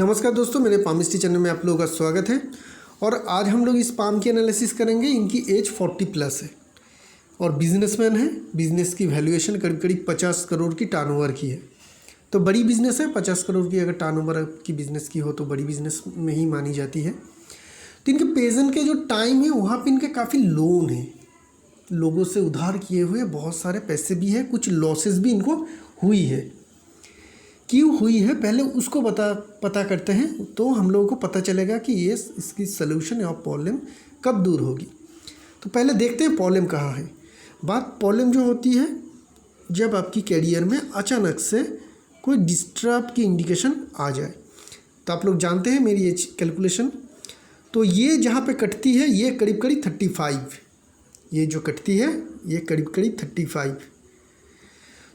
नमस्कार दोस्तों, मेरे पामिस्ट्री चैनल में आप लोगों का स्वागत है। और आज हम लोग इस पाम की एनालिसिस करेंगे। इनकी एज 40+ है और बिजनेसमैन है। बिजनेस की वैल्यूएशन करीब करीब 50 करोड़ की टर्नओवर की है। तो बड़ी बिजनेस है। 50 करोड़ की अगर टर्नओवर की बिजनेस की हो तो बड़ी बिजनेस में ही मानी जाती है। तो इनके प्रेजेंट के जो टाइम है वहाँ पर इनके काफ़ी लोन है, लोगों से उधार किए हुए बहुत सारे पैसे भी है, कुछ लॉसेस भी इनको हुई है। क्यों हुई है पहले उसको पता करते हैं तो हम लोगों को पता चलेगा कि ये इसकी सलूशन या प्रॉब्लम कब दूर होगी। तो पहले देखते हैं प्रॉब्लम कहाँ है। बात प्रॉब्लम जो होती है जब आपकी कैरियर में अचानक से कोई डिस्टर्ब की इंडिकेशन आ जाए। तो आप लोग जानते हैं मेरी एज कैलकुलेशन, तो ये जहाँ पे कटती है ये करीब करीब 35, ये जो कटती है ये करीब करीब 35,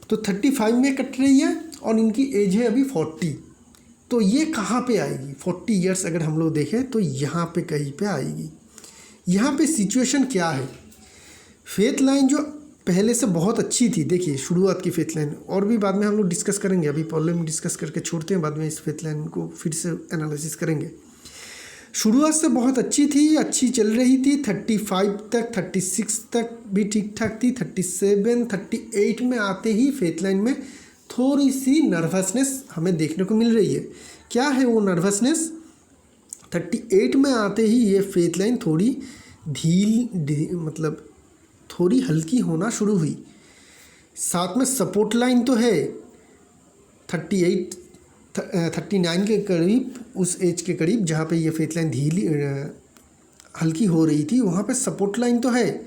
तो 35 में कट रही है और इनकी एज है अभी 40। तो ये कहाँ पे आएगी? 40 ईयर्स अगर हम लोग देखें तो यहाँ पे कहीं पे आएगी। यहाँ पे सिचुएशन क्या है? फेथ लाइन जो पहले से बहुत अच्छी थी, देखिए शुरुआत की फेथ लाइन, और भी बाद में हम लोग डिस्कस करेंगे, अभी प्रॉब्लम डिस्कस करके छोड़ते हैं, बाद में इस फेथ लाइन को फिर से एनालिसिस करेंगे। शुरुआत से बहुत अच्छी थी, अच्छी चल रही थी 35 तक, 36 तक भी ठीक ठाक थी, 37, 38 में आते ही फेथ लाइन में थोड़ी सी नर्वसनेस हमें देखने को मिल रही है। क्या है वो नर्वसनेस? 38 में आते ही ये फेथ लाइन थोड़ी मतलब थोड़ी हल्की होना शुरू हुई। साथ में सपोर्ट लाइन तो है 38 39 के करीब, उस एज के करीब जहाँ पे ये फेथ लाइन धीली हल्की हो रही थी, वहाँ पे सपोर्ट लाइन तो है,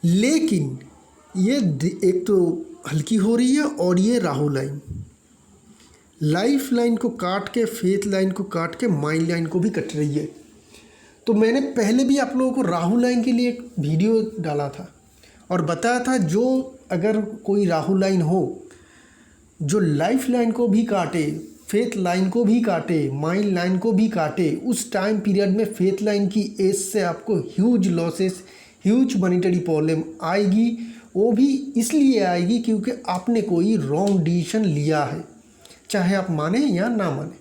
लेकिन ये एक तो हल्की हो रही है और ये राहु लाइन, लाइफ लाइन को काट के, फेथ लाइन को काट के माइंड लाइन को भी कट रही है। तो मैंने पहले भी आप लोगों को राहु लाइन के लिए एक वीडियो डाला था और बताया था जो अगर कोई राहु लाइन हो जो लाइफ लाइन को भी काटे, फेथ लाइन को भी काटे, माइंड लाइन को भी काटे, उस टाइम पीरियड में फेथ लाइन की एज से आपको huge losses, huge monetary problem आएगी। वो भी इसलिए आएगी क्योंकि आपने कोई रॉन्ग डिसीजन लिया है, चाहे आप माने या ना माने।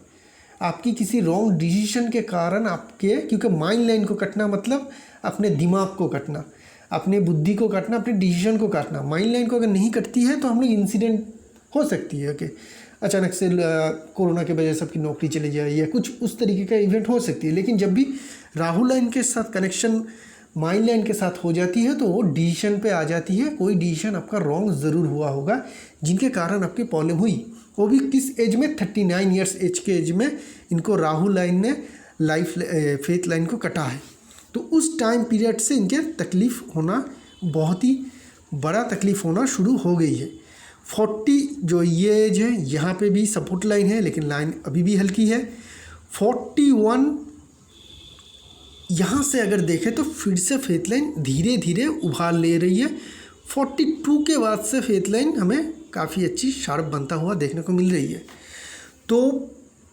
आपकी किसी रॉन्ग डिसीजन के कारण आपके, क्योंकि माइंड लाइन को कटना मतलब अपने दिमाग को कटना, अपने बुद्धि को काटना, अपने डिसीजन को काटना। माइंड लाइन को अगर नहीं कटती है तो हम लोग इंसिडेंट हो सकती है कि अचानक से कोरोना की वजह से सबकी नौकरी चली जाए या कुछ उस तरीके का इवेंट हो सकती है। लेकिन जब भी राहु लाइन के साथ कनेक्शन माइंड लाइन के साथ हो जाती है तो वो डिसीजन पे आ जाती है। कोई डिसीजन आपका रॉन्ग ज़रूर हुआ होगा जिनके कारण आपकी प्रॉब्लम हुई, वो भी किस एज में? 39 ईयर्स एज के एज में इनको राहु लाइन ने लाइफ फेथ लाइन को कटा है। तो उस टाइम पीरियड से इनके तकलीफ़ होना, बहुत ही बड़ा तकलीफ़ होना शुरू हो गई है। 40 जो ये एज है, यहाँ पे भी सपोर्ट लाइन है लेकिन लाइन अभी भी हल्की है। 41 यहाँ से अगर देखें तो फिर से फेथ लाइन धीरे धीरे उभार ले रही है। 42 के बाद से फेथ लाइन हमें काफ़ी अच्छी शार्प बनता हुआ देखने को मिल रही है। तो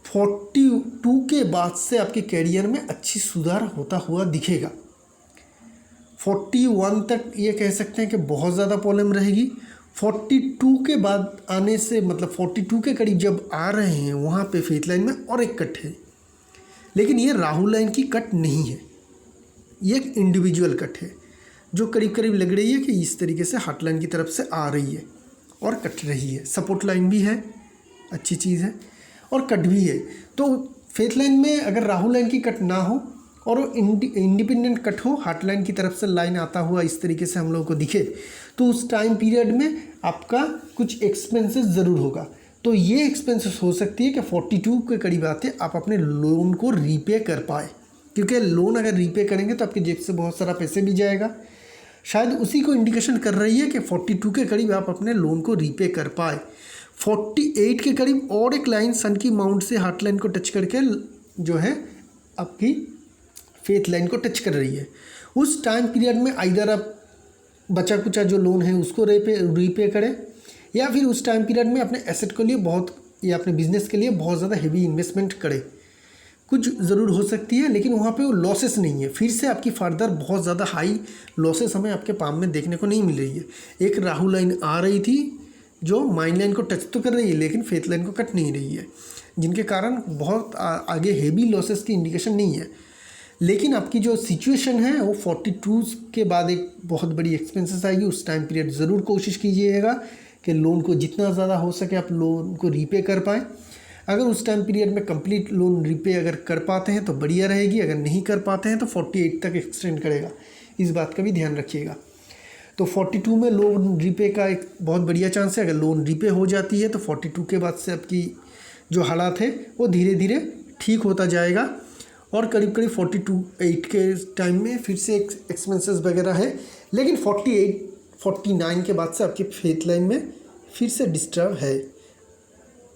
42 के बाद से आपके कैरियर में अच्छी सुधार होता हुआ दिखेगा। 41 तक ये कह सकते हैं कि बहुत ज़्यादा प्रॉब्लम रहेगी। 42 के बाद आने से, मतलब 42 के करीब जब आ रहे हैं वहाँ पे फेथ लाइन में और एक कट है, लेकिन ये राहु लाइन की कट नहीं है, ये एक इंडिविजुअल कट है जो करीब करीब लग रही है कि इस तरीके से हार्ट लाइन की तरफ से आ रही है और कट रही है। सपोर्ट लाइन भी है, अच्छी चीज़ है, और कट भी है। तो फेथ लाइन में अगर राहु लाइन की कट ना हो और वो इंडिपेंडेंट कट हो, हार्ट लाइन की तरफ से लाइन आता हुआ इस तरीके से हम लोगों को दिखे, तो उस टाइम पीरियड में आपका कुछ एक्सपेंसेस ज़रूर होगा। तो ये एक्सपेंसेस हो सकती है कि 42 के करीब आते आप अपने लोन को रीपे कर पाए, क्योंकि लोन अगर रीपे करेंगे तो आपकी जेब से बहुत सारा पैसे भी जाएगा। शायद उसी को इंडिकेशन कर रही है कि 42 के करीब आप अपने लोन को रीपे कर पाए। 48 के करीब और एक लाइन सन की माउंट से हार्ट लाइन को टच करके जो है आपकी फेथ लाइन को टच कर रही है। उस टाइम पीरियड में आइदर आप बचा कुचा जो लोन है उसको रीपे करें, या फिर उस टाइम पीरियड में अपने एसेट के लिए बहुत, या अपने बिजनेस के लिए बहुत ज़्यादा हेवी इन्वेस्टमेंट करें। कुछ ज़रूर हो सकती है लेकिन वहाँ पे वो लॉसेस नहीं है। फिर से आपकी फर्दर बहुत ज़्यादा हाई लॉसेस हमें आपके पाम में देखने को नहीं मिल रही है। एक राहु लाइन आ रही थी जो माइंड लाइन को टच तो कर रही है लेकिन फेथ लाइन को कट नहीं रही है। जिनके कारण बहुत आगे हेवी लॉसेस की इंडिकेशन नहीं है। लेकिन आपकी जो सिचुएशन है वो 42 के बाद एक बहुत बड़ी एक्सपेंसेस आएगी। उस टाइम पीरियड ज़रूर कोशिश कीजिएगा कि लोन को जितना ज़्यादा हो सके आप लोन को रीपे कर पाएँ। अगर उस टाइम पीरियड में कंप्लीट लोन रीपे अगर कर पाते हैं तो बढ़िया रहेगी, अगर नहीं कर पाते हैं तो 48 तक एक्सटेंड करेगा, इस बात का भी ध्यान रखिएगा। तो 42 में लोन रीपे का एक बहुत बढ़िया चांस है। अगर लोन रीपे हो जाती है तो 42 के बाद से आपकी जो हालात है वो धीरे धीरे ठीक होता जाएगा और करीब करीब 42-8 के टाइम में फिर से एक्सपेंसेस वगैरह है। लेकिन 48-49 के बाद से आपके फेथ लाइन में फिर से डिस्टर्ब है।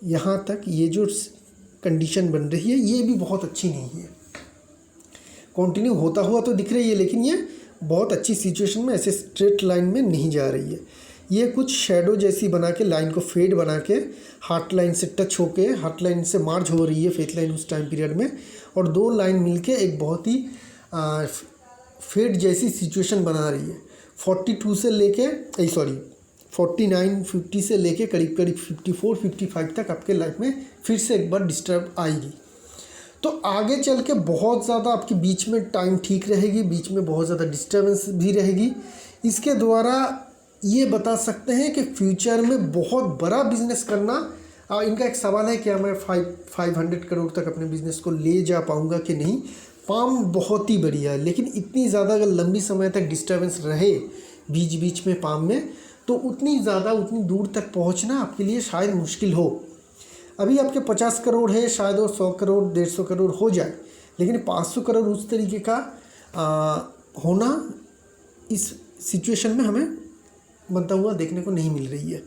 यहाँ तक ये जो कंडीशन बन रही है ये भी बहुत अच्छी नहीं है, कंटिन्यू होता हुआ तो दिख रही है लेकिन ये बहुत अच्छी सिचुएशन में ऐसे स्ट्रेट लाइन में नहीं जा रही है। ये कुछ शेडो जैसी बना के लाइन को फेड बना के हार्ट लाइन से टच होके हार्ट लाइन से मार्ज हो रही है फेथ लाइन उस टाइम पीरियड में, और दो लाइन मिलके एक बहुत ही फेड जैसी सिचुएशन बना रही है। 42 से लेके 49-50 से लेके करीब करीब 54-55 तक आपके लाइफ में फिर से एक बार डिस्टर्ब आएगी। तो आगे चल के बहुत ज़्यादा आपके बीच में टाइम ठीक रहेगी, बीच में बहुत ज़्यादा डिस्टर्बेंस भी रहेगी। इसके द्वारा ये बता सकते हैं कि फ्यूचर में बहुत बड़ा बिजनेस करना, इनका एक सवाल है क्या मैं 500 करोड़ तक अपने बिजनेस को ले जा पाऊँगा कि नहीं। पाम बहुत ही बढ़िया है, लेकिन इतनी ज़्यादा अगर लंबी समय तक डिस्टर्बेंस रहे बीच बीच में पाम में तो उतनी दूर तक पहुंचना आपके लिए शायद मुश्किल हो। अभी आपके 50 करोड़ है, शायद वो 100 करोड़ 150 करोड़ हो जाए, लेकिन 500 करोड़ उस तरीके का होना इस सिचुएशन में हमें बनता हुआ देखने को नहीं मिल रही है।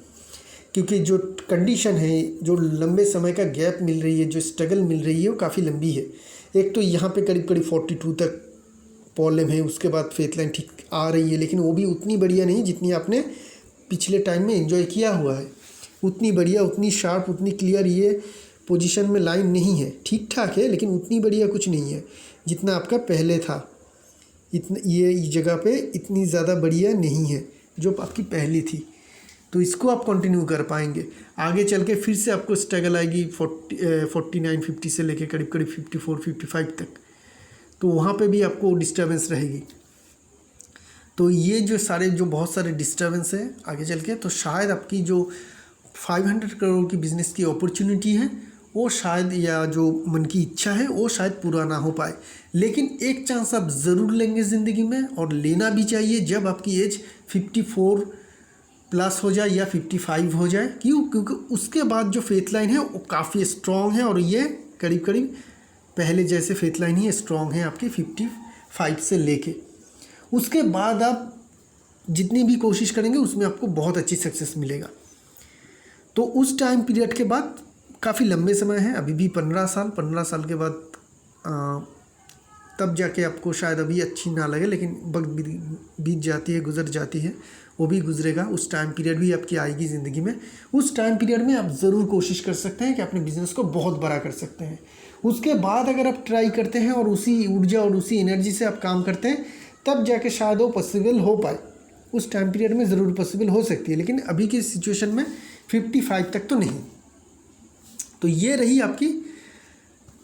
क्योंकि जो कंडीशन है, जो लंबे समय का गैप मिल रही है, जो स्ट्रगल मिल रही है वो काफ़ी लंबी है। एक तो यहाँ पे करीब करीब 42 तक प्रॉब्लम है, उसके बाद फेथ लाइन ठीक आ रही है, लेकिन वो भी उतनी बढ़िया नहीं जितनी आपने पिछले टाइम में एंजॉय किया हुआ है। उतनी बढ़िया, उतनी शार्प, उतनी क्लियर ये पोजीशन में लाइन नहीं है। ठीक ठाक है लेकिन उतनी बढ़िया कुछ नहीं है जितना आपका पहले था। ये जगह पे इतनी ज़्यादा बढ़िया नहीं है जो आपकी पहली थी। तो इसको आप कंटिन्यू कर पाएंगे। आगे चल के फिर से आपको स्ट्रगल आएगी 49-50 से लेके करीब करीब 54-55 तक, तो वहाँ पे भी आपको डिस्टर्बेंस रहेगी। तो ये जो बहुत सारे डिस्टर्बेंस है आगे चल के, तो शायद आपकी जो 500 करोड़ की बिज़नेस की अपॉर्चुनिटी है वो शायद, या जो मन की इच्छा है वो शायद पूरा ना हो पाए। लेकिन एक चांस आप ज़रूर लेंगे ज़िंदगी में, और लेना भी चाहिए जब आपकी एज 54 प्लस हो जाए या 55 हो जाए। क्योंकि उसके बाद जो फेथ लाइन है वो काफ़ी स्ट्रॉन्ग है, और ये करीब करीब पहले जैसे फेथ लाइन ही स्ट्रॉन्ग है आपकी 55 से लेके। उसके बाद आप जितनी भी कोशिश करेंगे उसमें आपको बहुत अच्छी सक्सेस मिलेगा। तो उस टाइम पीरियड के बाद काफ़ी लंबे समय है, अभी भी 15 साल के बाद तब जाके आपको शायद अभी अच्छी ना लगे, लेकिन वक्त बीत जाती है, गुजर जाती है, वो भी गुजरेगा। उस टाइम पीरियड भी आपकी आएगी ज़िंदगी में। उस टाइम पीरियड में आप ज़रूर कोशिश कर सकते हैं कि अपने बिज़नेस को बहुत बड़ा कर सकते हैं। उसके बाद अगर आप ट्राई करते हैं और उसी ऊर्जा और उसी एनर्जी से आप काम करते हैं, तब जाके शायद वो पॉसिबल हो पाए। उस टाइम पीरियड में ज़रूर पॉसिबल हो सकती है, लेकिन अभी की सिचुएशन में 55 तक तो नहीं। तो ये रही आपकी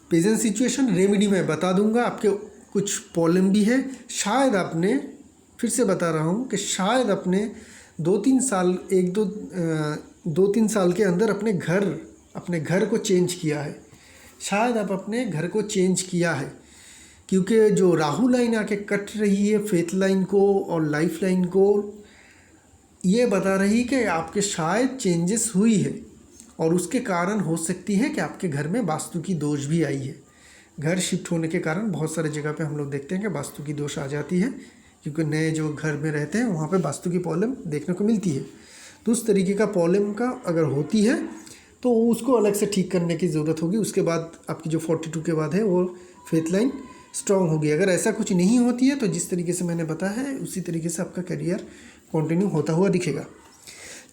प्रेजेंट सिचुएशन। रेमेडी मैं बता दूंगा। आपके कुछ प्रॉब्लम भी है, शायद आपने, फिर से बता रहा हूँ कि शायद आपने 2-3 साल के अंदर अपने घर को चेंज किया है। शायद आप अपने घर को चेंज किया है, क्योंकि जो राहु लाइन आके कट रही है फेथ लाइन को और लाइफ लाइन को, ये बता रही कि आपके शायद चेंजेस हुई है, और उसके कारण हो सकती है कि आपके घर में वास्तु की दोष भी आई है। घर शिफ्ट होने के कारण बहुत सारे जगह पे हम लोग देखते हैं कि वास्तु की दोष आ जाती है, क्योंकि नए जो घर में रहते हैं वहाँ पे वास्तु की प्रॉब्लम देखने को मिलती है। तो उस तरीके का प्रॉब्लम का अगर होती है तो उसको अलग से ठीक करने की ज़रूरत होगी। उसके बाद आपकी जो 42 के बाद है वो फेथ लाइन स्ट्रॉन्ग होगी। अगर ऐसा कुछ नहीं होती है तो जिस तरीके से मैंने बताया है उसी तरीके से आपका करियर कंटिन्यू होता हुआ दिखेगा।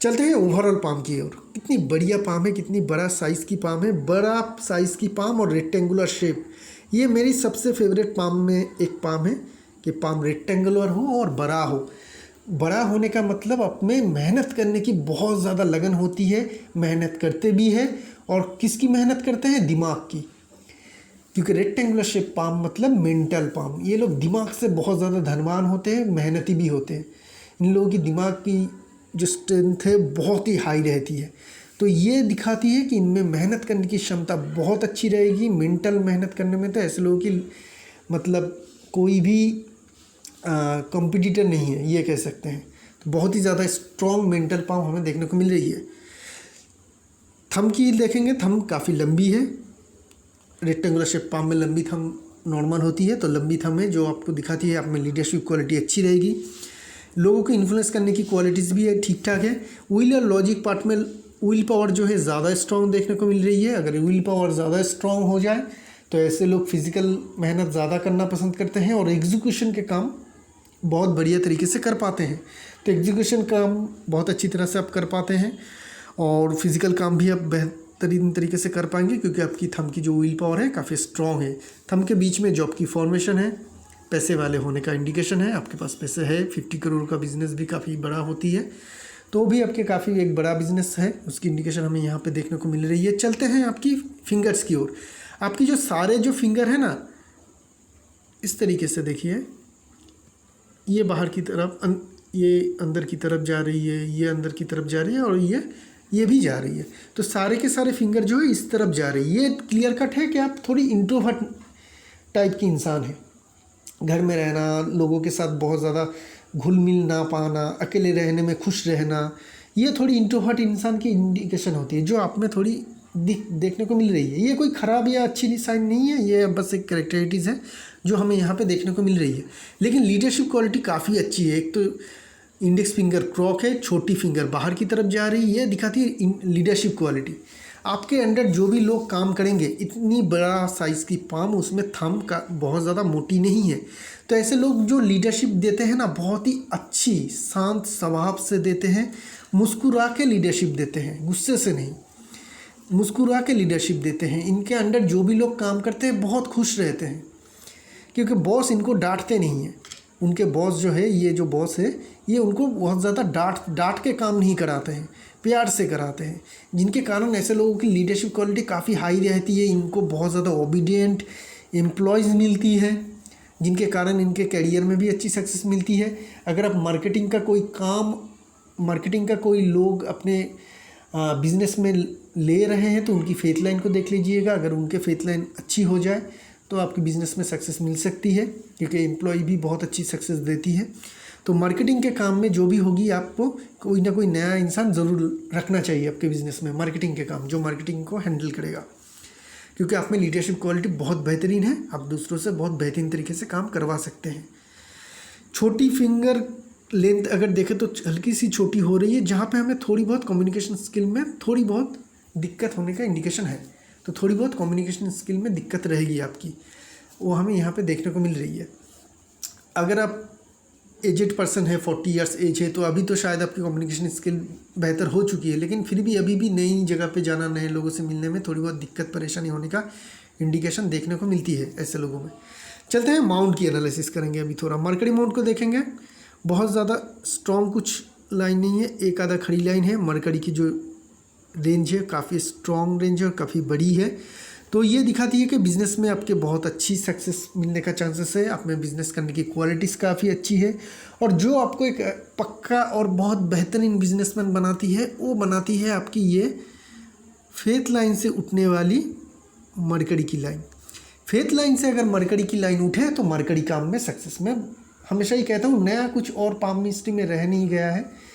चलते हैं ओवरऑल पाम की ओर। कितनी बढ़िया पाम है, कितनी बड़ा साइज़ की पाम है, बड़ा साइज़ की पाम और रेक्टेंगुलर शेप। ये मेरी सबसे फेवरेट पाम में एक पाम है कि पाम रेक्टेंगुलर हो और बड़ा हो। बड़ा होने का मतलब आप में मेहनत करने की बहुत ज़्यादा लगन होती है, मेहनत करते भी है और किसकी मेहनत करते हैं? दिमाग की, क्योंकि रेक्टेंगुलर शेप पाम मतलब मेंटल पाम। ये लोग दिमाग से बहुत ज़्यादा धनवान होते हैं, मेहनती भी होते हैं। इन लोगों की दिमाग की जो स्ट्रेंथ है बहुत ही हाई रहती है। तो ये दिखाती है कि इनमें मेहनत करने की क्षमता बहुत अच्छी रहेगी। मेंटल मेहनत करने में तो ऐसे लोगों की मतलब कोई भी कंपटीटर नहीं है, ये कह सकते हैं। तो बहुत ही ज़्यादा स्ट्रॉन्ग मेंटल पावर हमें देखने को मिल रही है। थंब की देखेंगे, थंब काफ़ी लंबी है। रेक्टेंगुलर शेप पाम में लंबी थंब नॉर्मल होती है, तो लंबी थंब है जो आपको दिखाती है आप में लीडरशिप क्वालिटी अच्छी रहेगी। लोगों को इन्फ्लुएंस करने की क्वालिटीज़ भी है, ठीक ठाक है। विल और लॉजिक पार्ट में विल पावर जो है ज़्यादा स्ट्रॉन्ग देखने को मिल रही है। अगर विल पावर ज़्यादा स्ट्रॉन्ग हो जाए तो ऐसे लोग फिज़िकल मेहनत ज़्यादा करना पसंद करते हैं और एग्जीक्यूशन के काम बहुत बढ़िया तरीके से कर पाते हैं। तो एग्जीक्यूशन काम बहुत अच्छी तरह से आप कर पाते हैं और फिज़िकल काम भी आप बेहतरीन तरीके से कर पाएंगे, क्योंकि आपकी थंब की जो विल पावर है काफ़ी स्ट्रॉन्ग है। थंब के बीच में जॉब की फॉर्मेशन है, पैसे वाले होने का इंडिकेशन है। आपके पास पैसे है, 50 करोड़ का बिजनेस भी काफ़ी बड़ा होती है, तो भी आपके काफ़ी एक बड़ा बिजनेस है, उसकी इंडिकेशन हमें यहाँ पे देखने को मिल रही है। चलते हैं आपकी फिंगर्स की ओर। आपकी जो सारे जो फिंगर है ना, इस तरीके से देखिए, ये बाहर की तरफ ये अंदर की तरफ जा रही है, ये अंदर की तरफ जा रही है और ये भी जा रही है। तो सारे के सारे फिंगर जो है इस तरफ जा रही है। ये क्लियर कट है कि आप थोड़ी इंट्रोवर्ट टाइप की इंसान है। घर में रहना, लोगों के साथ बहुत ज़्यादा घुल मिल ना पाना, अकेले रहने में खुश रहना, ये थोड़ी इंट्रोवर्ट इंसान की इंडिकेशन होती है जो आप में थोड़ी देखने को मिल रही है। ये कोई ख़राब या अच्छी साइन नहीं है, ये बस एक कैरेक्टरिटीज़ है जो हमें यहाँ पे देखने को मिल रही है। लेकिन लीडरशिप क्वालिटी काफ़ी अच्छी है। एक तो इंडेक्स फिंगर क्रॉक है, छोटी फिंगर बाहर की तरफ जा रही है, ये दिखाती है लीडरशिप क्वालिटी। आपके अंडर जो भी लोग काम करेंगे, इतनी बड़ा साइज़ की पाम, उसमें थंब का बहुत ज़्यादा मोटी नहीं है। तो ऐसे लोग जो लीडरशिप देते हैं ना, बहुत ही अच्छी शांत स्वभाव से देते हैं, मुस्कुरा के लीडरशिप देते हैं, गुस्से से नहीं, मुस्कुरा के लीडरशिप देते हैं। इनके अंडर जो भी लोग काम करते हैं बहुत खुश रहते हैं, क्योंकि बॉस इनको डांटते नहीं हैं। उनके बॉस जो है, ये जो बॉस है, ये उनको बहुत ज़्यादा डांट के काम नहीं कराते हैं, प्यार से कराते हैं, जिनके कारण ऐसे लोगों की लीडरशिप क्वालिटी काफ़ी हाई रहती है। इनको बहुत ज़्यादा ओबीडियंट एम्प्लॉयज़ मिलती है, जिनके कारण इनके करियर में भी अच्छी सक्सेस मिलती है। अगर आप मार्केटिंग का कोई लोग अपने बिजनेस में ले रहे हैं तो उनकी फेथ लाइन को देख लीजिएगा। अगर उनके फेथ लाइन अच्छी हो जाए तो आपकी बिज़नेस में सक्सेस मिल सकती है, क्योंकि एम्प्लॉय भी बहुत अच्छी सक्सेस देती है। तो मार्केटिंग के काम में जो भी होगी, आपको कोई ना कोई नया इंसान ज़रूर रखना चाहिए आपके बिज़नेस में, मार्केटिंग के काम, जो मार्केटिंग को हैंडल करेगा, क्योंकि आप में लीडरशिप क्वालिटी बहुत बेहतरीन है। आप दूसरों से बहुत बेहतरीन तरीके से काम करवा सकते हैं। छोटी फिंगर लेंथ अगर देखें तो हल्की सी छोटी हो रही है, जहाँ पे हमें थोड़ी बहुत कम्युनिकेशन स्किल में थोड़ी बहुत दिक्कत होने का इंडिकेशन है। तो थोड़ी बहुत कम्युनिकेशन स्किल में दिक्कत रहेगी आपकी, वो हमें यहाँ पे देखने को मिल रही है। अगर आप एजेड पर्सन है, 40 ईयर्स एज है, तो अभी तो शायद आपकी कम्युनिकेशन स्किल बेहतर हो चुकी है, लेकिन फिर भी अभी भी नई जगह पे जाना, नए लोगों से मिलने में थोड़ी बहुत दिक्कत परेशानी होने का इंडिकेशन देखने को मिलती है ऐसे लोगों में। चलते हैं माउंट की एनालिसिस करेंगे। अभी थोड़ा मरकरी माउंट को देखेंगे। बहुत ज़्यादा स्ट्रॉन्ग कुछ लाइन नहीं है, एक आधा खड़ी लाइन है। मरकरी की जो रेंज है काफ़ी स्ट्रॉन्ग रेंज है और काफ़ी बड़ी है। तो ये दिखाती है कि बिज़नेस में आपके बहुत अच्छी सक्सेस मिलने का चांसेस है। आप में बिज़नेस करने की क्वालिटीज़ काफ़ी अच्छी है, और जो आपको एक पक्का और बहुत बेहतरीन बिजनेसमैन बनाती है, वो बनाती है आपकी ये फेथ लाइन से उठने वाली मरकरी की लाइन। फेथ लाइन से अगर मरकरी की लाइन उठे तो मरकरी काम में सक्सेस में, हमेशा ही कहता हूँ, नया कुछ और पाम मिस्ट्री में रह नहीं गया है।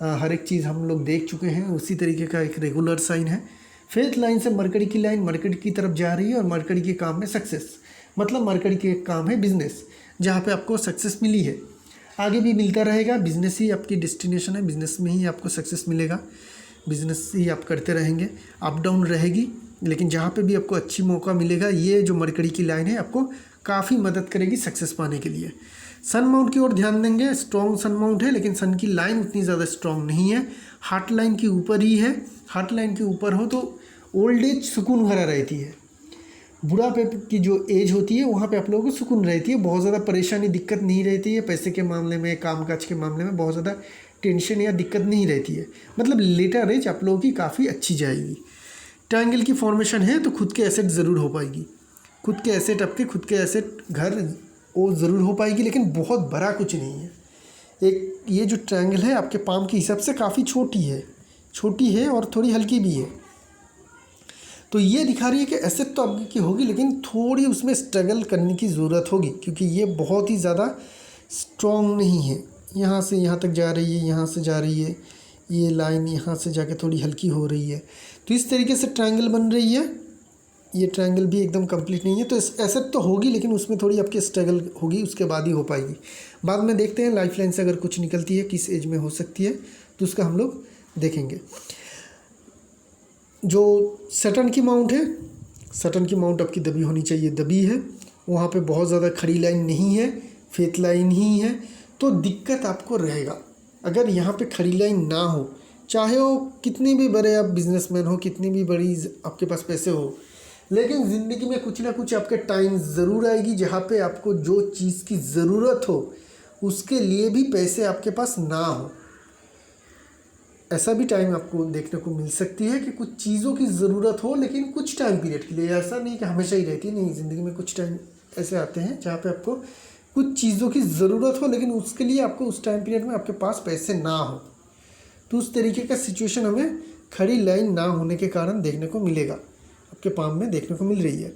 हर एक चीज़ हम लोग देख चुके हैं, उसी तरीके का एक रेगुलर साइन है। फेथ लाइन से मरकरी की लाइन मरकरी की तरफ जा रही है, और मरकरी के काम में सक्सेस, मतलब मरकरी के काम है बिजनेस, जहाँ पे आपको सक्सेस मिली है, आगे भी मिलता रहेगा। बिजनेस ही आपकी डेस्टिनेशन है, बिजनेस में ही आपको सक्सेस मिलेगा, बिजनेस ही आप करते रहेंगे। अप डाउन रहेगी, लेकिन जहाँ पे भी आपको अच्छी मौका मिलेगा, ये जो मरकरी की लाइन है आपको काफ़ी मदद करेगी सक्सेस पाने के लिए। सन माउंट की ओर ध्यान देंगे। स्ट्रॉन्ग सन माउंट है, लेकिन सन की लाइन उतनी ज़्यादा स्ट्रॉन्ग नहीं है, हार्ट लाइन के ऊपर ही है। हार्ट लाइन के ऊपर हो तो ओल्ड एज सुकून भरा रहती है, बुढ़ापे की जो एज होती है वहाँ पे आप लोगों को सुकून रहती है, बहुत ज़्यादा परेशानी दिक्कत नहीं रहती है। पैसे के मामले में, कामकाज के मामले में बहुत ज़्यादा टेंशन या दिक्कत नहीं रहती है, मतलब लेटर एज आप लोगों की काफ़ी अच्छी जाएगी। ट्रायंगल की फॉर्मेशन है तो खुद के एसेट ज़रूर हो पाएगी, खुद के एसेट आपके खुद के एसेट घर वो ज़रूर हो पाएगी, लेकिन बहुत बड़ा कुछ नहीं है। एक ये जो ट्रायंगल है आपके पाम के हिसाब से काफ़ी छोटी है और थोड़ी हल्की भी है। तो ये दिखा रही है कि एसेट तो आपकी होगी, लेकिन थोड़ी उसमें स्ट्रगल करने की ज़रूरत होगी, क्योंकि ये बहुत ही ज़्यादा स्ट्रॉन्ग नहीं है। यहाँ से यहाँ तक जा रही है, यहाँ से जा रही है, ये लाइन यहाँ से जाके थोड़ी हल्की हो रही है। तो इस तरीके से ट्रायंगल बन रही है। ये ट्रायंगल भी एकदम कंप्लीट नहीं है, तो एसेट तो होगी, लेकिन उसमें थोड़ी आपकी स्ट्रगल होगी, उसके बाद ही हो पाएगी। बाद में देखते हैं लाइफ लाइन से अगर कुछ निकलती है, किस एज में हो सकती है, तो उसका हम लोग देखेंगे। जो सैटर्न की माउंट है, सैटर्न की माउंट आपकी दबी होनी चाहिए, दबी है। वहाँ पे बहुत ज़्यादा खड़ी लाइन नहीं है, फेथ लाइन ही है, तो दिक्कत आपको रहेगा। अगर यहाँ पे खड़ी लाइन ना हो, चाहे वो कितने भी बड़े आप बिजनेसमैन हो, कितनी भी बड़ी आपके पास पैसे हो, लेकिन ज़िंदगी में कुछ ना कुछ आपके टाइम ज़रूर आएगी जहाँ पे आपको जो चीज़ की ज़रूरत हो उसके लिए भी पैसे आपके पास ना हो। ऐसा भी टाइम आपको देखने को मिल सकती है कि कुछ चीज़ों की ज़रूरत हो, लेकिन कुछ टाइम पीरियड के लिए, ऐसा नहीं कि हमेशा ही रहती है, नहीं, ज़िंदगी में कुछ टाइम ऐसे आते हैं जहाँ पे आपको कुछ चीज़ों की ज़रूरत हो, लेकिन उसके लिए आपको उस टाइम पीरियड में आपके पास पैसे ना हो। तो उस तरीके का सिचुएशन हमें खड़ी लाइन ना होने के कारण देखने को मिलेगा, आपके पाम में देखने को मिल रही है।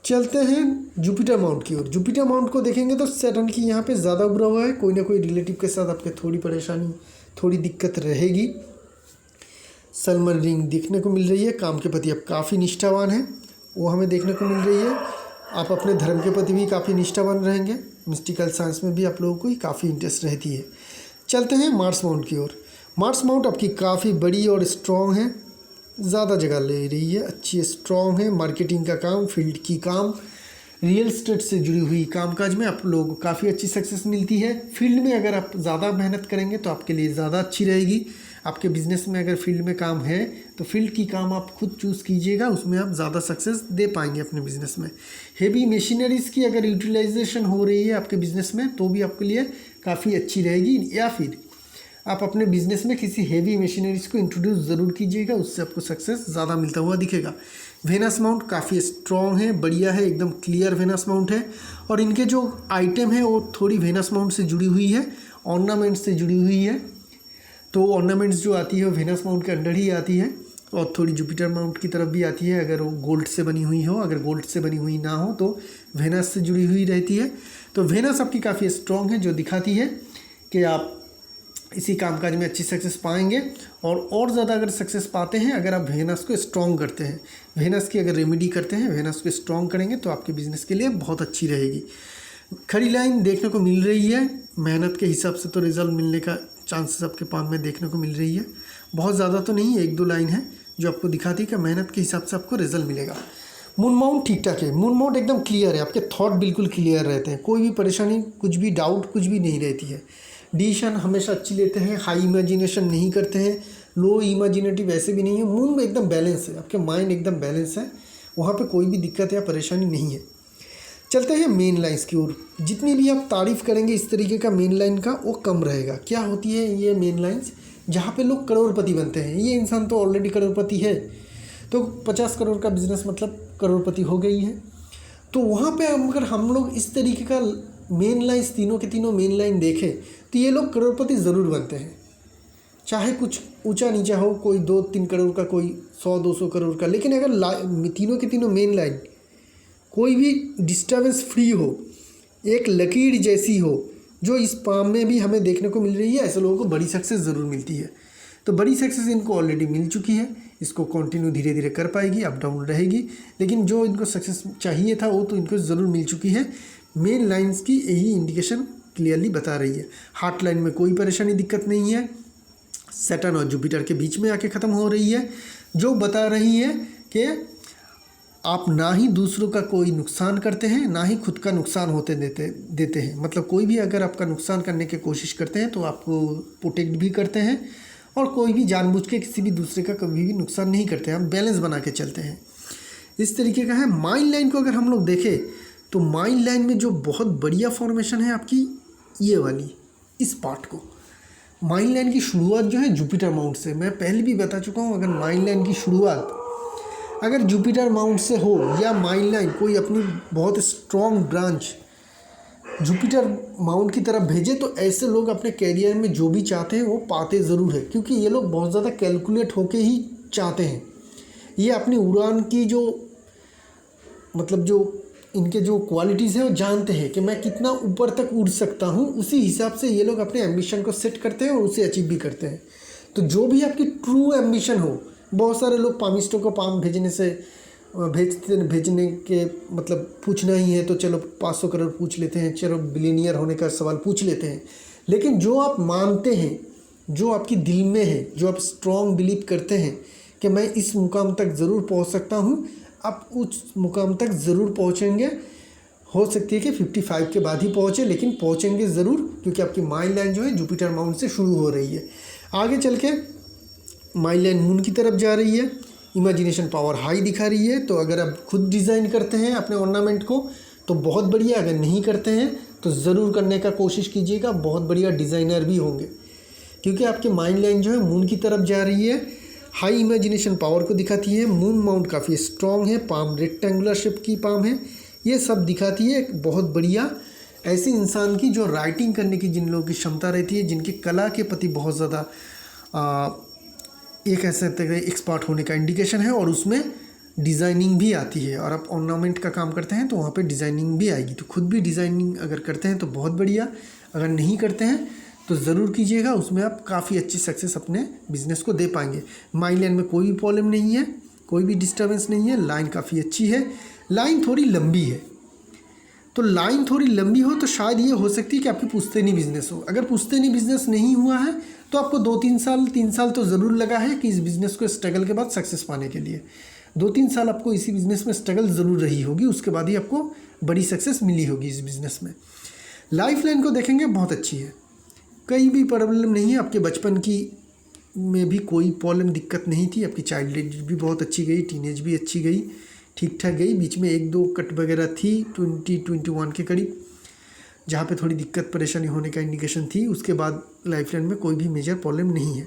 चलते हैं जुपिटर माउंट की ओर। जुपिटर माउंट को देखेंगे तो सैटर्न की यहाँ पे ज़्यादा उभरा हुआ है, कोई ना कोई रिलेटिव के साथ आपके थोड़ी परेशानी, थोड़ी दिक्कत रहेगी। सलमन रिंग देखने को मिल रही है, काम के प्रति आप काफ़ी निष्ठावान हैं, वो हमें देखने को मिल रही है। आप अपने धर्म के प्रति भी काफ़ी निष्ठावान रहेंगे, मिस्टिकल साइंस में भी आप लोगों को काफ़ी इंटरेस्ट रहती है। चलते हैं मार्स माउंट की ओर। मार्स माउंट आपकी काफ़ी बड़ी और स्ट्रॉन्ग है, ज़्यादा जगह ले रही है, अच्छी स्ट्रॉन्ग है। मार्केटिंग का काम, फील्ड की काम, रियल एस्टेट से जुड़ी हुई कामकाज में आप लोगों को काफ़ी अच्छी सक्सेस मिलती है। फील्ड में अगर आप ज़्यादा मेहनत करेंगे तो आपके लिए ज़्यादा अच्छी रहेगी। आपके बिज़नेस में अगर फील्ड में काम है तो फील्ड की काम आप खुद चूज़ कीजिएगा, उसमें आप ज़्यादा सक्सेस दे पाएंगे अपने बिज़नेस में। हेवी मशीनरीज़ की अगर यूटिलाइजेशन हो रही है आपके बिज़नेस में तो भी आपके लिए काफ़ी अच्छी रहेगी, या फिर आप अपने बिज़नेस में किसी हेवी मशीनरीज़ को इंट्रोड्यूस ज़रूर कीजिएगा, उससे आपको सक्सेस ज़्यादा मिलता हुआ दिखेगा। वेनस माउंट काफ़ी स्ट्रॉन्ग है, बढ़िया है, एकदम क्लियर वेनस माउंट है, और इनके जो आइटम है वो थोड़ी वेनस माउंट से जुड़ी हुई है, ऑर्नामेंट्स से जुड़ी हुई है। तो ऑर्नामेंट्स जो आती है वो वेनस माउंट के अंडर ही आती है, और थोड़ी जुपिटर माउंट की तरफ भी आती है अगर वो गोल्ड से बनी हुई हो। अगर गोल्ड से बनी हुई ना हो तो वेनस से जुड़ी हुई रहती है। तो वेनस आपकी काफ़ी स्ट्रॉन्ग है, जो दिखाती है कि आप इसी कामकाज में अच्छी सक्सेस पाएंगे, और ज़्यादा अगर सक्सेस पाते हैं अगर आप वेनस को स्ट्रॉन्ग करते हैं, वेनस की अगर रेमेडी करते हैं, वेनस को स्ट्रॉन्ग करेंगे तो आपके बिज़नेस के लिए बहुत अच्छी रहेगी। खड़ी लाइन देखने को मिल रही है, मेहनत के हिसाब से तो रिजल्ट मिलने का चांसेस आपके पाम में देखने को मिल रही है। बहुत ज़्यादा तो नहीं, 1-2 लाइन है जो आपको दिखाती है कि मेहनत के हिसाब से आपको रिजल्ट मिलेगा। मून माउंट ठीक ठाक है, मून माउंट एकदम क्लियर है, आपके थॉट बिल्कुल क्लियर रहते हैं, कोई भी परेशानी, कुछ भी डाउट, कुछ भी नहीं रहती है। डिसीजन हमेशा अच्छी लेते हैं, हाई इमेजिनेशन नहीं करते हैं, लो इमेजिनेटिव ऐसे भी नहीं है। मून में एकदम बैलेंस है, आपके माइंड एकदम बैलेंस है, वहाँ पे कोई भी दिक्कत या परेशानी नहीं है। चलते हैं मेन लाइन्स की ओर। जितनी भी आप तारीफ़ करेंगे इस तरीके का मेन लाइन का, वो कम रहेगा। क्या होती है ये मेन लाइन्स? जहाँ पे लोग करोड़पति बनते हैं। ये इंसान तो ऑलरेडी करोड़पति है, तो 50 करोड़ का बिजनेस मतलब करोड़पति हो गई है। तो वहाँ पे अगर हम लोग इस तरीके का मेन लाइन्स, तीनों के तीनों मेन लाइन देखें तो ये लोग करोड़पति ज़रूर बनते हैं, चाहे कुछ ऊंचा नीचा हो, कोई 2-3 करोड़ का, कोई 100-200 करोड़ का। लेकिन अगर तीनों के तीनों मेन लाइन कोई भी डिस्टर्बेंस फ्री हो, एक लकीर जैसी हो, जो इस पाम में भी हमें देखने को मिल रही है, ऐसे लोगों को बड़ी सक्सेस ज़रूर मिलती है। तो बड़ी सक्सेस इनको ऑलरेडी मिल चुकी है, इसको कंटिन्यू धीरे धीरे कर पाएगी, अप डाउन रहेगी, लेकिन जो इनको सक्सेस चाहिए था वो तो इनको ज़रूर मिल चुकी है। मेन लाइन्स की यही इंडिकेशन क्लियरली बता रही है। हार्ट लाइन में कोई परेशानी, दिक्कत नहीं है, सैटर्न और जुपिटर के बीच में आके ख़त्म हो रही है, जो बता रही है कि आप ना ही दूसरों का कोई नुकसान करते हैं, ना ही खुद का नुकसान होते देते हैं। मतलब कोई भी अगर आपका नुकसान करने की कोशिश करते हैं तो आपको प्रोटेक्ट भी करते हैं, और कोई भी जानबूझ के किसी भी दूसरे का कभी भी नुकसान नहीं करते हैं, हम बैलेंस बना के चलते हैं। इस तरीके का है। माइंड लाइन को अगर हम लोग देखें तो माइंड लाइन में जो बहुत बढ़िया फॉर्मेशन है आपकी, ये वाली, इस पार्ट को, माइंड लाइन की शुरुआत जो है जुपिटर माउंट से, मैं पहले भी बता चुका हूँ। अगर माइंड लाइन की शुरुआत अगर जुपिटर माउंट से हो या माइंड लाइन कोई अपनी बहुत स्ट्रॉन्ग ब्रांच जुपिटर माउंट की तरफ भेजे, तो ऐसे लोग अपने कैरियर में जो भी चाहते हैं वो पाते ज़रूर है, क्योंकि ये लोग बहुत ज़्यादा कैलकुलेट होके ही चाहते हैं। ये अपनी उड़ान की जो मतलब जो इनके जो क्वालिटीज़ हैं वो जानते हैं कि मैं कितना ऊपर तक उड़ सकता हूँ, उसी हिसाब से ये लोग अपने एम्बिशन को सेट करते हैं और उसे अचीव भी करते हैं। तो जो भी आपकी ट्रू एम्बिशन हो, बहुत सारे लोग पामिस्टों को पाम भेजने के मतलब पूछना ही है तो चलो 500 करोड़ पूछ लेते हैं, चलो बिलियनियर होने का सवाल पूछ लेते हैं। लेकिन जो आप मानते हैं, जो आपकी दिल में है, जो आप स्ट्रॉन्ग बिलीव करते हैं कि मैं इस मुकाम तक ज़रूर पहुंच सकता हूं, आप उस मुकाम तक ज़रूर पहुंचेंगे। हो सकती है कि 55 के बाद ही पहुंचे, लेकिन पहुंचेंगे ज़रूर, क्योंकि आपकी माइंड लाइन जो है जुपिटर माउंट से शुरू हो रही है। आगे चल के माइंड लाइन मून की तरफ जा रही है, इमेजिनेशन पावर हाई दिखा रही है। तो अगर आप खुद डिज़ाइन करते हैं अपने ऑर्नामेंट को तो बहुत बढ़िया, अगर नहीं करते हैं तो ज़रूर करने का कोशिश कीजिएगा, बहुत बढ़िया डिज़ाइनर भी होंगे, क्योंकि आपकी माइंड लाइन जो है मून की तरफ जा रही है। हाई इमेजिनेशन पावर को दिखाती है। मून माउंट काफ़ी स्ट्रॉन्ग है, पाम रेक्टेंगुलर शेप की पाम है, ये सब दिखाती है बहुत बढ़िया ऐसे इंसान की जो राइटिंग करने की जिन लोगों की क्षमता रहती है, जिनकी कला के प्रति बहुत ज़्यादा एक ऐसे एक्सपर्ट होने का इंडिकेशन है, और उसमें डिज़ाइनिंग भी आती है। और आप ऑर्नामेंट का काम करते हैं तो वहाँ पे डिज़ाइनिंग भी आएगी। तो खुद भी डिज़ाइनिंग अगर करते हैं तो बहुत बढ़िया, अगर नहीं करते हैं तो ज़रूर कीजिएगा, उसमें आप काफ़ी अच्छी सक्सेस अपने बिजनेस को दे पाएंगे। माइंड लाइन में कोई भी प्रॉब्लम नहीं है, कोई भी डिस्टर्बेंस नहीं है, लाइन काफ़ी अच्छी है। लाइन थोड़ी लंबी है, तो लाइन थोड़ी लंबी हो तो शायद ये हो सकती है कि आपकी पुश्तैनी बिजनेस हो। अगर पुश्तैनी बिजनेस नहीं हुआ है तो आपको 3 साल तो ज़रूर लगा है कि इस बिज़नेस को स्ट्रगल के बाद सक्सेस पाने के लिए 2-3 साल आपको इसी बिज़नेस में स्ट्रगल ज़रूर रही होगी, उसके बाद ही आपको बड़ी सक्सेस मिली होगी इस बिज़नेस में। लाइफ लाइन को देखेंगे, बहुत अच्छी है, कहीं भी प्रॉब्लम नहीं है। आपके बचपन की में भी कोई प्रॉब्लम दिक्कत नहीं थी, आपकी चाइल्ड एज भी बहुत अच्छी गई, टीनेज भी अच्छी गई, ठीक ठाक गई। बीच में 1-2 कट वगैरह थी 2021 के करीब, जहाँ पे थोड़ी दिक्कत परेशानी होने का इंडिकेशन थी। उसके बाद लाइफ लाइन में कोई भी मेजर प्रॉब्लम नहीं है।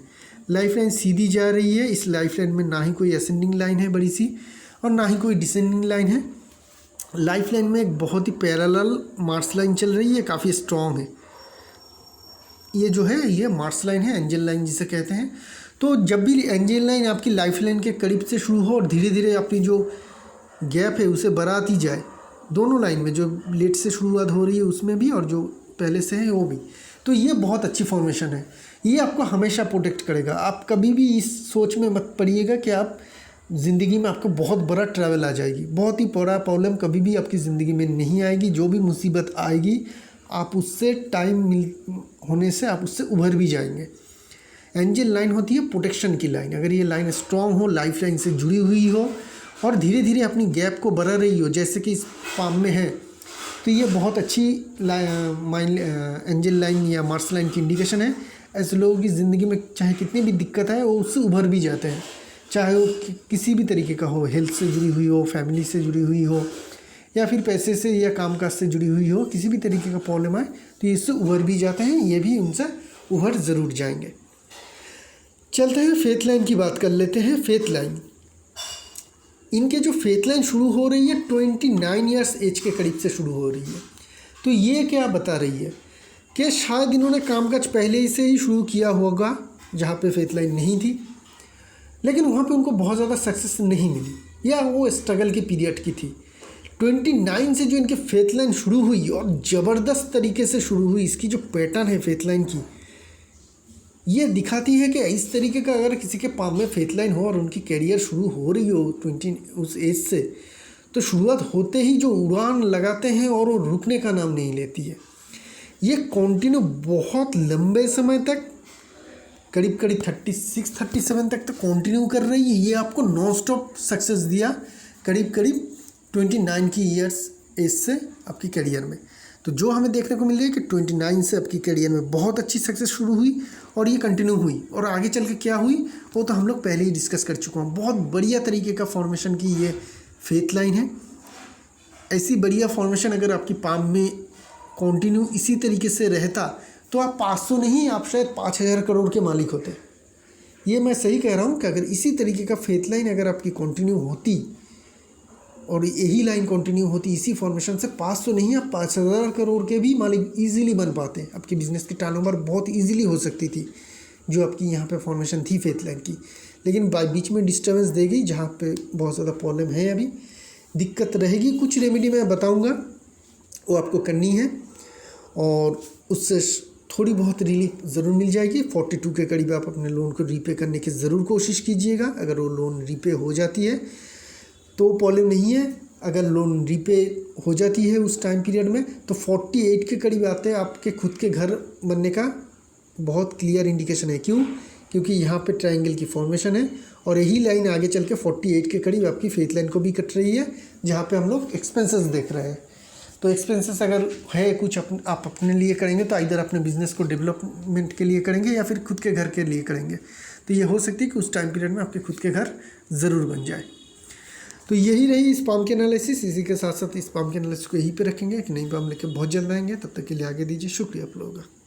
लाइफ लाइन सीधी जा रही है। इस लाइफ लाइन में ना ही कोई असेंडिंग लाइन है बड़ी सी, और ना ही कोई डिसेंडिंग लाइन है। लाइफ लाइन में एक बहुत ही पैरेलल मार्स लाइन चल रही है, काफ़ी स्ट्रॉन्ग है। ये जो है ये मार्स लाइन है, एंजल लाइन जिसे कहते हैं। तो जब भी एंजल लाइन आपकी लाइफ लाइन के करीब से शुरू हो और धीरे धीरे अपनी जो गैप है उसे बढ़ाती जाए, दोनों लाइन में जो लेट से शुरुआत हो रही है उसमें भी और जो पहले से है वो भी, तो ये बहुत अच्छी फॉर्मेशन है। ये आपको हमेशा प्रोटेक्ट करेगा। आप कभी भी इस सोच में मत पड़िएगा कि आप ज़िंदगी में आपको बहुत बड़ा ट्रैवल आ जाएगी। बहुत ही बड़ा प्रॉब्लम कभी भी आपकी ज़िंदगी में नहीं आएगी। जो भी मुसीबत आएगी आप उससे टाइम होने से आप उससे उभर भी जाएंगे। एंजल लाइन होती है प्रोटेक्शन की लाइन। अगर ये लाइन स्ट्रॉन्ग हो, लाइफ लाइन से जुड़ी हुई हो और धीरे धीरे अपनी गैप को बढ़ा रही हो, जैसे कि इस पाम में है, तो ये बहुत अच्छी एंजल लाइन या मार्स लाइन की इंडिकेशन है। ऐसे लोगों की ज़िंदगी में चाहे कितनी भी दिक्कत है वो उससे उभर भी जाते हैं, चाहे वो किसी भी तरीके का हो, हेल्थ से जुड़ी हुई हो, फैमिली से जुड़ी हुई हो, या फिर पैसे से या कामकाज से जुड़ी हुई हो, किसी भी तरीके का प्रॉब्लम आए तो ये इससे उभर भी जाते हैं, ये भी उनसे उभर ज़रूर जाएंगे। चलते हैं फेथ लाइन की बात कर लेते हैं। फेथ लाइन, इनके जो फेथ लाइन शुरू हो रही है 29 ईयर्स एज के करीब से शुरू हो रही है। तो ये क्या बता रही है कि शायद इन्होंने कामकाज पहले ही से ही शुरू किया होगा जहाँ पे फेथ लाइन नहीं थी, लेकिन वहाँ पे उनको बहुत ज़्यादा सक्सेस नहीं मिली या वो स्ट्रगल के पीरियड की थी। 29 से जो इनके फेथ लाइन शुरू हुई और ज़बरदस्त तरीके से शुरू हुई, इसकी जो पैटर्न है फेथ लाइन की, ये दिखाती है कि इस तरीके का अगर किसी के पाम में फेथ लाइन हो और उनकी कैरियर शुरू हो रही हो 20 उस एज से, तो शुरुआत होते ही जो उड़ान लगाते हैं और वो रुकने का नाम नहीं लेती है। ये कंटिन्यू बहुत लंबे समय तक, करीब 36-37 तक तो कंटिन्यू कर रही है। ये आपको नॉन स्टॉप सक्सेस दिया करीब 29 की ईयर्स एज से आपकी करियर में। तो जो हमें देखने को मिल रही है कि 29 से आपकी करियर में बहुत अच्छी सक्सेस शुरू हुई और ये कंटिन्यू हुई, और आगे चल के क्या हुई वो तो हम लोग पहले ही डिस्कस कर चुके हैं। बहुत बढ़िया तरीके का फॉर्मेशन की ये फेथ लाइन है। ऐसी बढ़िया फॉर्मेशन अगर आपकी पाम में कंटिन्यू इसी तरीके से रहता तो आप 500 नहीं, आप शायद 5000 करोड़ के मालिक होते। ये मैं सही कह रहा हूँ कि अगर इसी तरीके का फेथ लाइन अगर आपकी कंटिन्यू होती और यही लाइन कंटिन्यू होती इसी फॉर्मेशन से, पास तो नहीं, आप 5,000 करोड़ के भी मालिक इजीली बन पाते। आपके बिजनेस की टर्नओवर बहुत इजीली हो सकती थी जो आपकी यहाँ पे फॉर्मेशन थी फेथ लाइन की। लेकिन बीच में डिस्टर्बेंस दे गई, जहाँ पे बहुत ज़्यादा प्रॉब्लम है, अभी दिक्कत रहेगी। कुछ रेमेडी मैं बताऊँगा वो आपको करनी है और उससे थोड़ी बहुत रिलीफ ज़रूर मिल जाएगी। 42 के करीब आप अपने लोन को रीपे करने की ज़रूर कोशिश कीजिएगा। अगर वो लोन रीपे हो जाती है तो प्रॉब्लम नहीं है, अगर लोन रीपे हो जाती है उस टाइम पीरियड में तो 48 के करीब आते हैं आपके खुद के घर बनने का बहुत क्लियर इंडिकेशन है। क्यों? क्योंकि यहाँ पे ट्रायंगल की फॉर्मेशन है और यही लाइन आगे चल के 48 के करीब आपकी फेथ लाइन को भी कट रही है, जहाँ पे हम लोग एक्सपेंसेस देख रहे हैं। तो एक्सपेंसेस अगर है कुछ आप अपने लिए करेंगे तो इधर अपने बिजनेस को डेवलपमेंट के लिए करेंगे या फिर खुद के घर के लिए करेंगे, तो ये हो सकती है कि उस टाइम पीरियड में आपके खुद के घर ज़रूर बन जाए। तो यही रही स्पाम की एनालिसिस। इसी के साथ साथ स्पाम के एनालिसिस को यहीं पे रखेंगे, कि नई पाम लेके बहुत जल्द आएंगे। तब तक के लिए आगे दीजिए। शुक्रिया आप लोगों का।